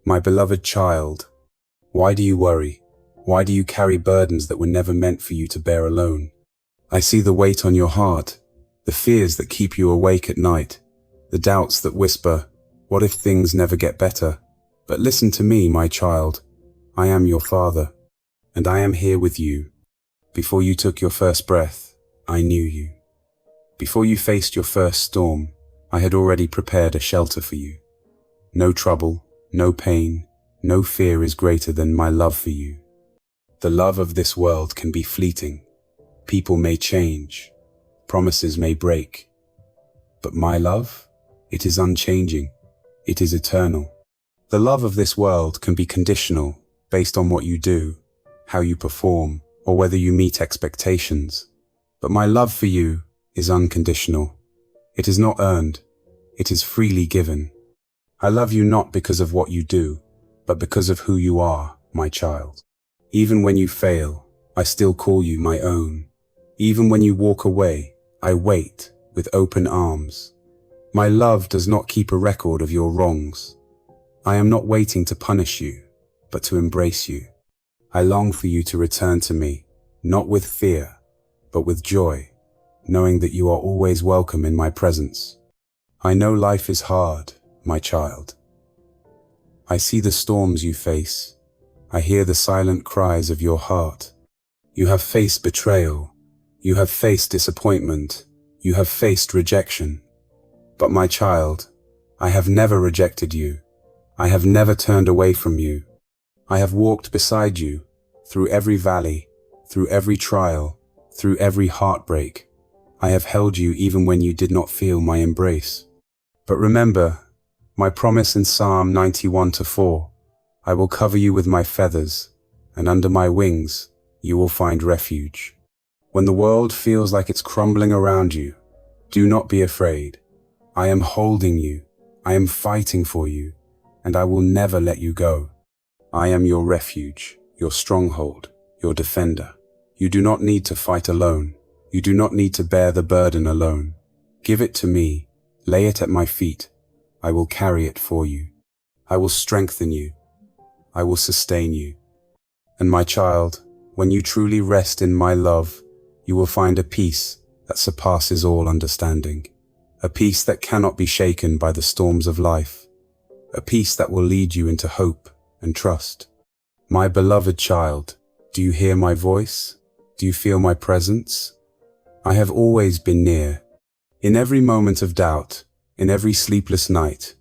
My beloved child, why do you worry? Why do you carry burdens that were never meant for you to bear alone? I see the weight on your heart, the fears that keep you awake at night, the doubts that whisper, what if things never get better? But listen to me, my child. I am your father, and I am here with you. Before you took your first breath, I knew you. Before you faced your first storm, I had already prepared a shelter for you. No trouble, no pain, no fear is greater than my love for you. The love of this world can be fleeting. People may change. Promises may break. But my love, it is unchanging. It is eternal. The love of this world can be conditional, based on what you do, how you perform, or whether you meet expectations. But my love for you is unconditional. It is not earned. It is freely given. I love you not because of what you do, but because of who you are, my child. Even when you fail, I still call you my own. Even when you walk away, I wait with open arms. My love does not keep a record of your wrongs. I am not waiting to punish you, but to embrace you. I long for you to return to me, not with fear, but with joy, knowing that you are always welcome in my presence. I know life is hard, my child. I see the storms you face. I hear the silent cries of your heart. You have faced betrayal. You have faced disappointment. You have faced rejection. But my child, I have never rejected you. I have never turned away from you. I have walked beside you through every valley, through every trial, through every heartbreak. I have held you even when you did not feel my embrace. But remember, my promise in Psalm 91:4, I will cover you with my feathers, and under my wings you will find refuge. When the world feels like it's crumbling around you, do not be afraid. I am holding you, I am fighting for you, and I will never let you go. I am your refuge, your stronghold, your defender. You do not need to fight alone. You do not need to bear the burden alone. Give it to me. Lay it at my feet. I will carry it for you. I will strengthen you. I will sustain you. And my child, when you truly rest in my love, you will find a peace that surpasses all understanding. A peace that cannot be shaken by the storms of life. A peace that will lead you into hope and trust. My beloved child, do you hear my voice? Do you feel my presence? I have always been near. In every moment of doubt, in every sleepless night,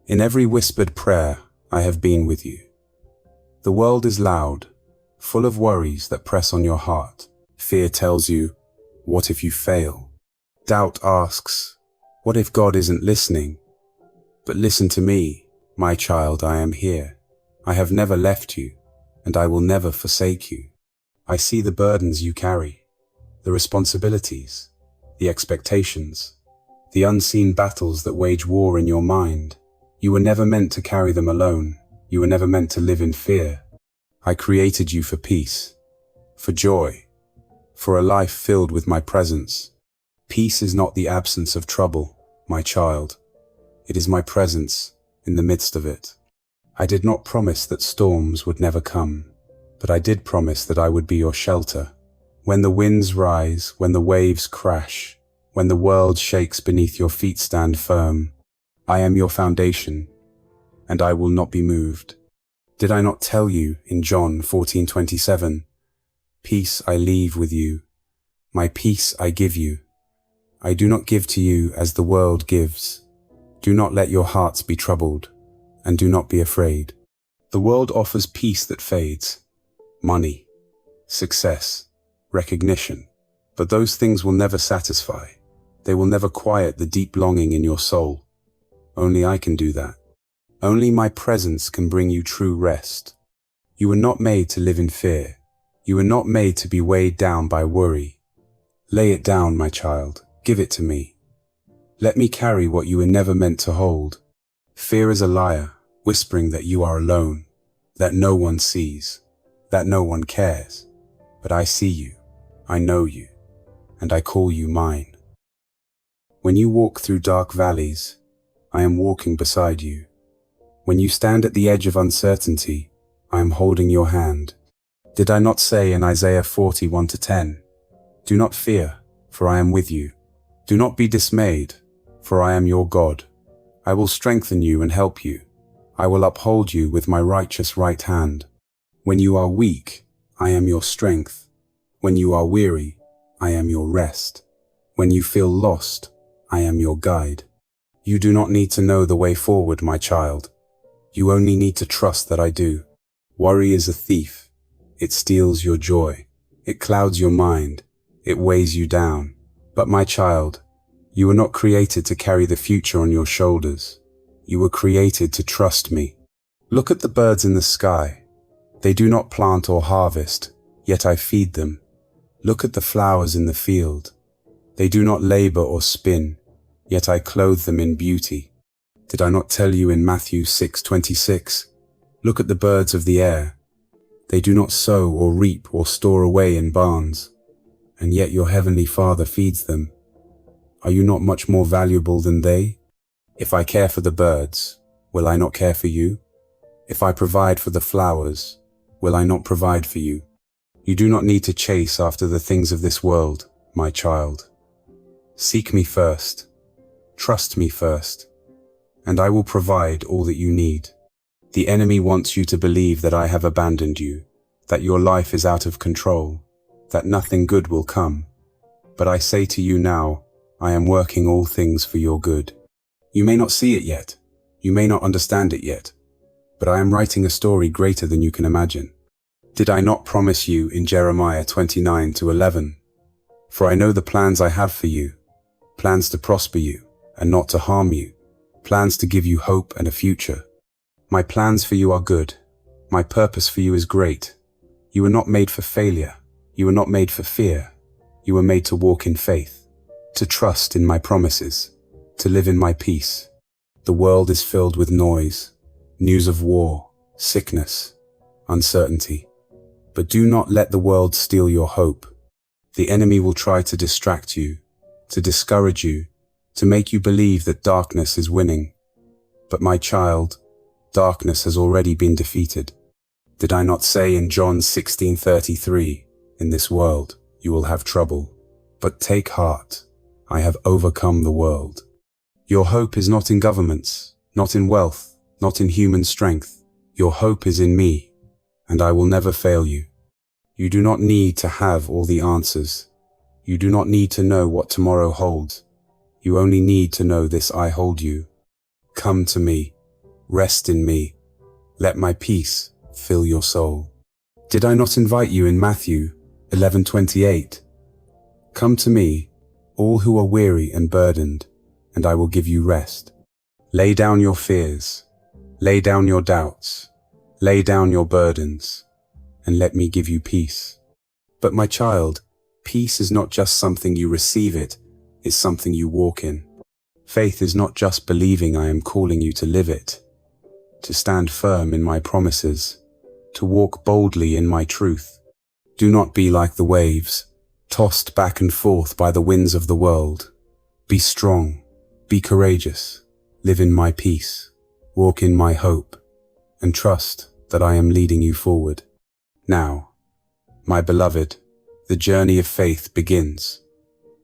in every whispered prayer, I have been with you. The world is loud, full of worries that press on your heart. Fear tells you, what if you fail? Doubt asks, what if God isn't listening? But listen to me, my child, I am here. I have never left you, and I will never forsake you. I see the burdens you carry, the responsibilities, the expectations, the unseen battles that wage war in your mind. You were never meant to carry them alone. You were never meant to live in fear. I created you for peace, for joy, for a life filled with my presence. Peace is not the absence of trouble, my child. It is my presence in the midst of it. I did not promise that storms would never come, but I did promise that I would be your shelter. When the winds rise, when the waves crash, when the world shakes beneath your feet, stand firm. I am your foundation, and I will not be moved. Did I not tell you in John 14:27, peace I leave with you, my peace I give you. I do not give to you as the world gives. Do not let your hearts be troubled, and do not be afraid. The world offers peace that fades, money, success, recognition, but those things will never satisfy. They will never quiet the deep longing in your soul. Only I can do that. Only my presence can bring you true rest. You were not made to live in fear. You were not made to be weighed down by worry. Lay it down, my child. Give it to me. Let me carry what you were never meant to hold. Fear is a liar, whispering that you are alone, that no one sees, that no one cares. But I see you, I know you, and I call you mine. When you walk through dark valleys, I am walking beside you. When you stand at the edge of uncertainty, I am holding your hand. Did I not say in Isaiah 40:1-10, "Do not fear, for I am with you. Do not be dismayed, for I am your God. I will strengthen you and help you. I will uphold you with my righteous right hand. When you are weak, I am your strength. When you are weary, I am your rest. When you feel lost, I am your guide." You do not need to know the way forward, my child. You only need to trust that I do. Worry is a thief. It steals your joy. It clouds your mind. It weighs you down. But my child, you were not created to carry the future on your shoulders. You were created to trust me. Look at the birds in the sky. They do not plant or harvest, yet I feed them. Look at the flowers in the field. They do not labor or spin, yet I clothe them in beauty. Did I not tell you in Matthew 6:26? Look at the birds of the air. They do not sow or reap or store away in barns, and yet your heavenly Father feeds them. Are you not much more valuable than they? If I care for the birds, will I not care for you? If I provide for the flowers, will I not provide for you? You do not need to chase after the things of this world, my child. Seek me first. Trust me first, and I will provide all that you need. The enemy wants you to believe that I have abandoned you, that your life is out of control, that nothing good will come. But I say to you now, I am working all things for your good. You may not see it yet, you may not understand it yet, but I am writing a story greater than you can imagine. Did I not promise you in Jeremiah 29:11? For I know the plans I have for you, plans to prosper you and not to harm you, plans to give you hope and a future. My plans for you are good. My purpose for you is great. You were not made for failure. You were not made for fear. You were made to walk in faith, to trust in my promises, to live in my peace. The world is filled with noise, news of war, sickness, uncertainty. But do not let the world steal your hope. The enemy will try to distract you, to discourage you, to make you believe that darkness is winning. But my child, darkness has already been defeated. Did I not say in John 16:33, in this world you will have trouble, but take heart, I have overcome the world. Your hope is not in governments, not in wealth, not in human strength. Your hope is in me, and I will never fail you. You do not need to have all the answers. You do not need to know what tomorrow holds. You only need to know this: I hold you. Come to me, rest in me. Let my peace fill your soul. Did I not invite you in Matthew 11:28? Come to me, all who are weary and burdened, and I will give you rest. Lay down your fears, lay down your doubts, lay down your burdens, and let me give you peace. But my child, peace is not just something you receive, it's something you walk in. Faith is not just believing, I am calling you to live it, to stand firm in my promises, to walk boldly in my truth. Do not be like the waves, tossed back and forth by the winds of the world. Be strong, be courageous, live in my peace, walk in my hope, and trust that I am leading you forward. Now, my beloved, the journey of faith begins.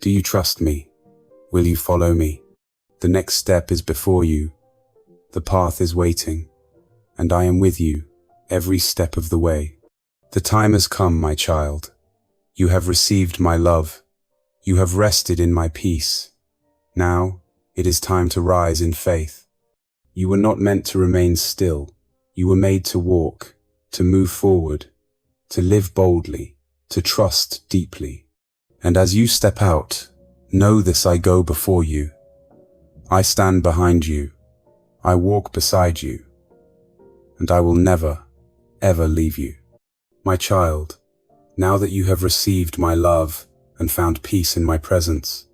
Do you trust me? Will you follow me? The next step is before you. The path is waiting, and I am with you every step of the way. The time has come, my child. You have received my love. You have rested in my peace. Now, it is time to rise in faith. You were not meant to remain still. You were made to walk, to move forward, to live boldly, to trust deeply. And as you step out, know this: I go before you. I stand behind you. I walk beside you. And I will never, ever leave you. My child, now that you have received my love and found peace in my presence,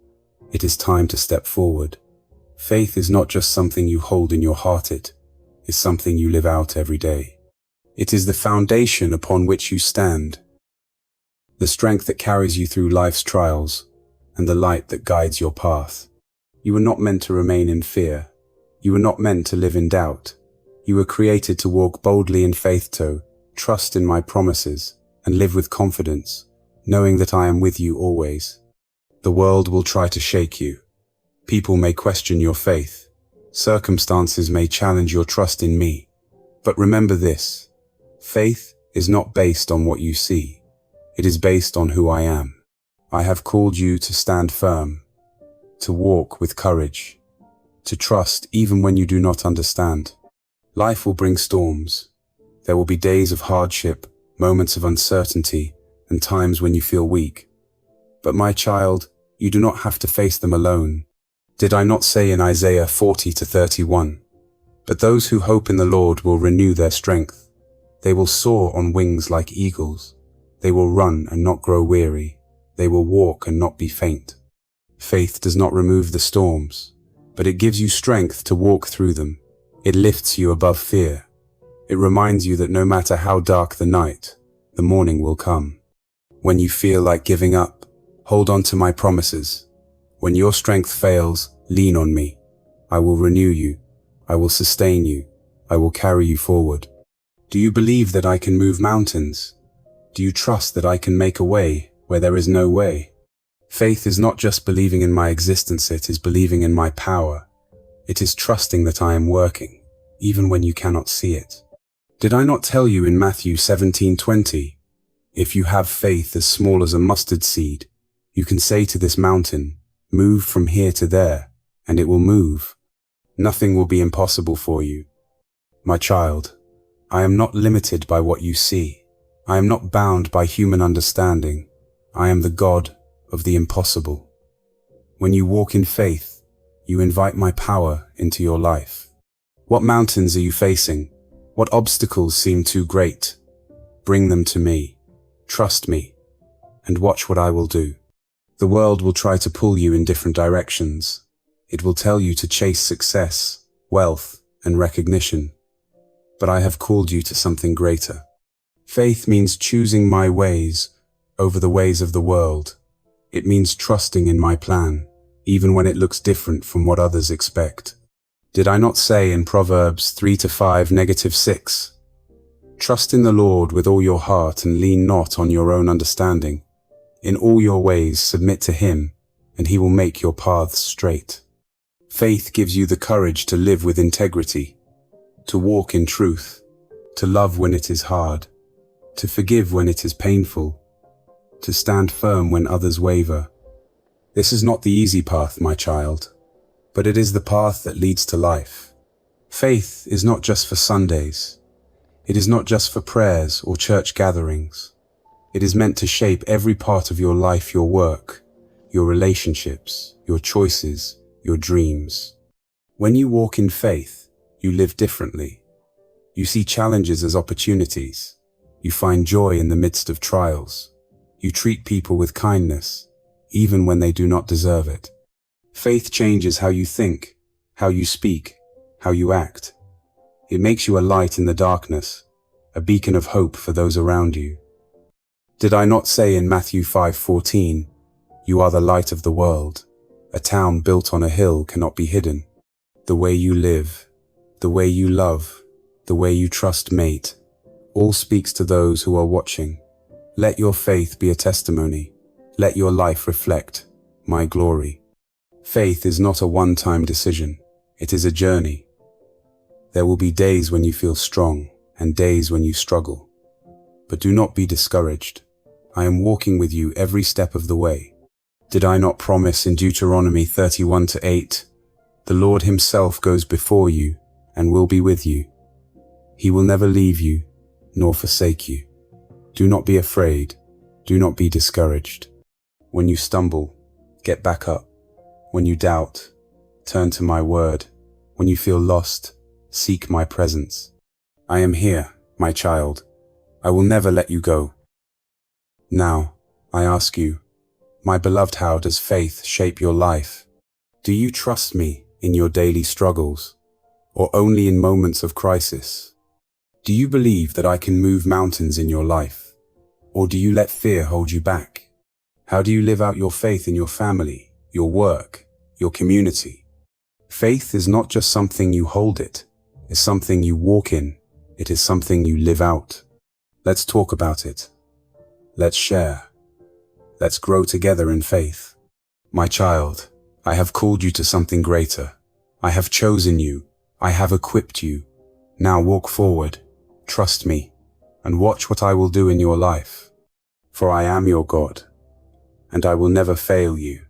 it is time to step forward. Faith is not just something you hold in your heart, it is something you live out every day. It is the foundation upon which you stand, the strength that carries you through life's trials, and the light that guides your path. You were not meant to remain in fear. You were not meant to live in doubt. You were created to walk boldly in faith, to trust in my promises, and live with confidence, knowing that I am with you always. The world will try to shake you. People may question your faith. Circumstances may challenge your trust in me. But remember this: faith is not based on what you see. It is based on who I am. I have called you to stand firm, to walk with courage, to trust even when you do not understand. Life will bring storms. There will be days of hardship, moments of uncertainty, and times when you feel weak. But my child, you do not have to face them alone. Did I not say in Isaiah 40:31, "But those who hope in the Lord will renew their strength. They will soar on wings like eagles. They will run and not grow weary. They will walk and not be faint." Faith does not remove the storms, but it gives you strength to walk through them. It lifts you above fear. It reminds you that no matter how dark the night, the morning will come. When you feel like giving up, hold on to my promises. When your strength fails, lean on me. I will renew you. I will sustain you. I will carry you forward. Do you believe that I can move mountains? Do you trust that I can make a way where there is no way? Faith is not just believing in my existence, it is believing in my power. It is trusting that I am working, even when you cannot see it. Did I not tell you in Matthew 17:20, if you have faith as small as a mustard seed, you can say to this mountain, "Move from here to there," and it will move. Nothing will be impossible for you. My child, I am not limited by what you see. I am not bound by human understanding. I am the God of the impossible. When you walk in faith, you invite my power into your life. What mountains are you facing? What obstacles seem too great? Bring them to me. Trust me, and watch what I will do. The world will try to pull you in different directions. It will tell you to chase success, wealth, and recognition. But I have called you to something greater. Faith means choosing my ways over the ways of the world. It means trusting in my plan, even when it looks different from what others expect. Did I not say in Proverbs 3-5-6, "Trust in the Lord with all your heart and lean not on your own understanding. In all your ways submit to him, and he will make your paths straight." Faith gives you the courage to live with integrity, to walk in truth, to love when it is hard, to forgive when it is painful, to stand firm when others waver. This is not the easy path, my child, but it is the path that leads to life. Faith is not just for Sundays. It is not just for prayers or church gatherings. It is meant to shape every part of your life, your work, your relationships, your choices, your dreams. When you walk in faith, you live differently. You see challenges as opportunities. You find joy in the midst of trials. You treat people with kindness, even when they do not deserve it. Faith changes how you think, how you speak, how you act. It makes you a light in the darkness, a beacon of hope for those around you. Did I not say in Matthew 5:14, "You are the light of the world. A town built on a hill cannot be hidden." The way you live, the way you love, the way you trust mate, all speaks to those who are watching. Let your faith be a testimony. Let your life reflect my glory. Faith is not a one-time decision. It is a journey. There will be days when you feel strong and days when you struggle. But do not be discouraged. I am walking with you every step of the way. Did I not promise in Deuteronomy 31:8, "The Lord himself goes before you and will be with you. He will never leave you nor forsake you." Do not be afraid. Do not be discouraged. When you stumble, get back up. When you doubt, turn to my word. When you feel lost, seek my presence. I am here, my child. I will never let you go. Now, I ask you, my beloved, how does faith shape your life? Do you trust me in your daily struggles, or only in moments of crisis? Do you believe that I can move mountains in your life, or do you let fear hold you back? How do you live out your faith in your family, your work, your community? Faith is not just something you hold it, is something you walk in. It is something you live out. Let's talk about it. Let's share. Let's grow together in faith. My child, I have called you to something greater. I have chosen you. I have equipped you. Now walk forward, trust me, and watch what I will do in your life. For I am your God, and I will never fail you.